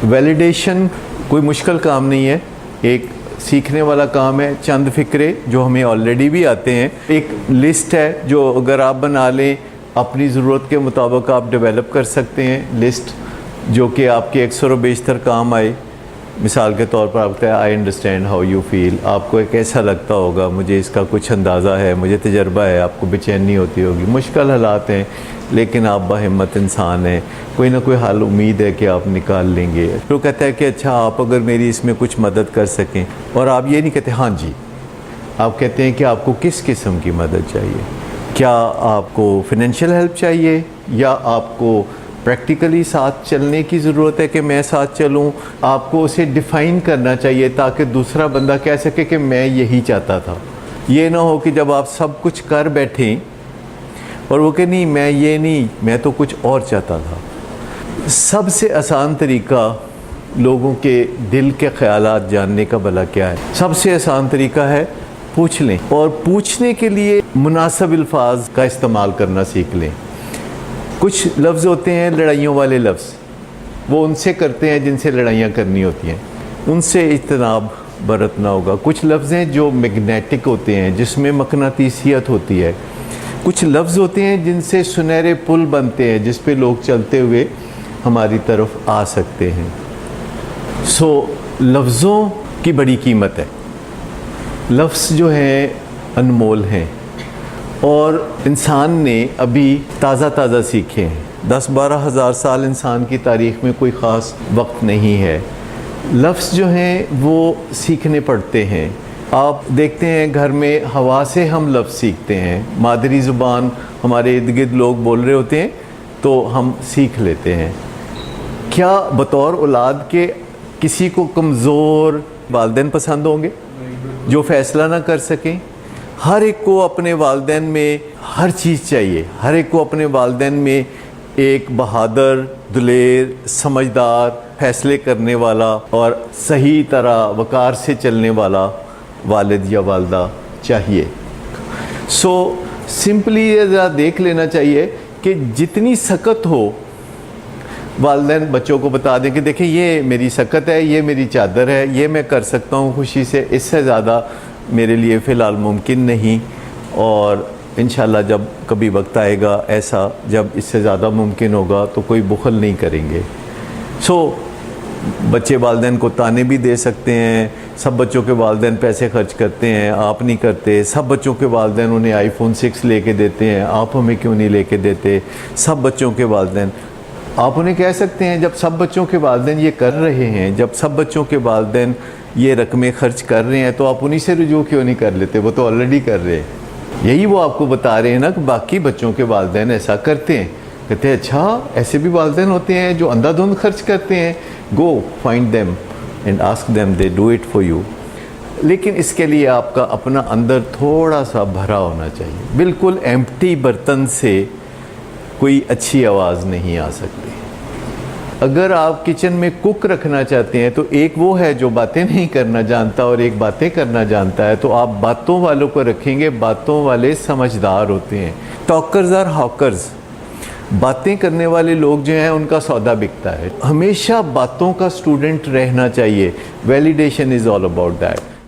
Validation کوئی مشکل کام نہیں ہے، ایک سیکھنے والا کام ہے. چند فکرے جو ہمیں آلریڈی بھی آتے ہیں، ایک لسٹ ہے جو اگر آپ بنا لیں اپنی ضرورت کے مطابق آپ ڈیولپ کر سکتے ہیں. لسٹ جو کہ آپ کے اکثر و بیشتر کام آئے. مثال کے طور پر آپ کہتے ہیں I understand how you feel, آپ کو ایک ایسا لگتا ہوگا مجھے اس کا کچھ اندازہ ہے، مجھے تجربہ ہے، آپ کو بے چینی ہوتی ہوگی، مشکل حالات ہیں لیکن آپ باہمت انسان ہیں، کوئی نہ کوئی حل امید ہے کہ آپ نکال لیں گے. تو کہتا ہے کہ اچھا آپ اگر میری اس میں کچھ مدد کر سکیں، اور آپ یہ نہیں کہتے ہاں جی، آپ کہتے ہیں کہ آپ کو کس قسم کی مدد چاہیے. کیا آپ کو فائنینشیل ہیلپ چاہیے یا آپ کو پریکٹیکلی ساتھ چلنے کی ضرورت ہے کہ میں ساتھ چلوں. آپ کو اسے ڈیفائن کرنا چاہیے تاکہ دوسرا بندہ کہہ سکے کہ میں یہی چاہتا تھا. یہ نہ ہو کہ جب آپ سب کچھ کر بیٹھیں اور وہ کہ نہیں میں یہ نہیں، میں تو کچھ اور چاہتا تھا. سب سے آسان طریقہ لوگوں کے دل کے خیالات جاننے کا بھلا کیا ہے؟ سب سے آسان طریقہ ہے پوچھ لیں، اور پوچھنے کے لیے مناسب الفاظ کا استعمال کرنا سیکھ لیں. کچھ لفظ ہوتے ہیں لڑائیوں والے لفظ، وہ ان سے کرتے ہیں جن سے لڑائیاں کرنی ہوتی ہیں، ان سے اجتناب برتنا ہوگا. کچھ لفظ ہیں جو میگنیٹک ہوتے ہیں، جس میں مقناطیسیت ہوتی ہے. کچھ لفظ ہوتے ہیں جن سے سنہرے پل بنتے ہیں جس پہ لوگ چلتے ہوئے ہماری طرف آ سکتے ہیں. لفظوں کی بڑی قیمت ہے. لفظ جو ہیں انمول ہیں، اور انسان نے ابھی تازہ سیکھے ہیں. 10-12 ہزار سال انسان کی تاریخ میں کوئی خاص وقت نہیں ہے. لفظ جو ہیں وہ سیکھنے پڑتے ہیں. آپ دیکھتے ہیں گھر میں ہوا سے ہم لفظ سیکھتے ہیں. مادری زبان ہمارے ارد گرد لوگ بول رہے ہوتے ہیں تو ہم سیکھ لیتے ہیں. کیا بطور اولاد کے کسی کو کمزور والدین پسند ہوں گے جو فیصلہ نہ کر سکیں؟ ہر ایک کو اپنے والدین میں ہر چیز چاہیے. ہر ایک کو اپنے والدین میں ایک بہادر، دلیر، سمجھدار، فیصلے کرنے والا اور صحیح طرح وقار سے چلنے والا والد یا والدہ چاہیے. سمپلی ذرا دیکھ لینا چاہیے کہ جتنی سکت ہو والدین بچوں کو بتا دیں کہ دیکھیں یہ میری سکت ہے، یہ میری چادر ہے، یہ میں کر سکتا ہوں خوشی سے، اس سے زیادہ میرے لیے فی الحال ممکن نہیں. اور انشاءاللہ جب کبھی وقت آئے گا ایسا جب اس سے زیادہ ممکن ہوگا تو کوئی بخل نہیں کریں گے. بچے والدین کو تانے بھی دے سکتے ہیں. سب بچوں کے والدین پیسے خرچ کرتے ہیں، آپ نہیں کرتے. سب بچوں کے والدین انہیں آئی فون 6 لے کے دیتے ہیں، آپ ہمیں کیوں نہیں لے کے دیتے. سب بچوں کے والدین، آپ انہیں کہہ سکتے ہیں جب سب بچوں کے والدین یہ کر رہے ہیں، جب سب بچوں کے والدین یہ رقمیں خرچ کر رہے ہیں تو آپ انہی سے رجوع کیوں نہیں کر لیتے؟ وہ تو آلریڈی کر رہے ہیں. یہی وہ آپ کو بتا رہے ہیں نا کہ باقی بچوں کے والدین ایسا کرتے ہیں. کہتے ہیں اچھا ایسے بھی والدین ہوتے ہیں جو اندھا دھند خرچ کرتے ہیں. Go find them and ask them, they do it for you. لیکن اس کے لیے آپ کا اپنا اندر تھوڑا سا بھرا ہونا چاہیے. بالکل ایمپٹی برتن سے کوئی اچھی آواز نہیں آ سکتی. اگر آپ کچن میں کک رکھنا چاہتے ہیں تو ایک وہ ہے جو باتیں نہیں کرنا جانتا اور ایک باتیں کرنا جانتا ہے، تو آپ باتوں والوں کو رکھیں گے. باتوں والے سمجھدار ہوتے ہیں. ٹاکرز اور ہاکرز، باتیں کرنے والے لوگ جو ہیں ان کا سودا بکتا ہے. ہمیشہ باتوں کا اسٹوڈنٹ رہنا چاہیے. Validation is all about that.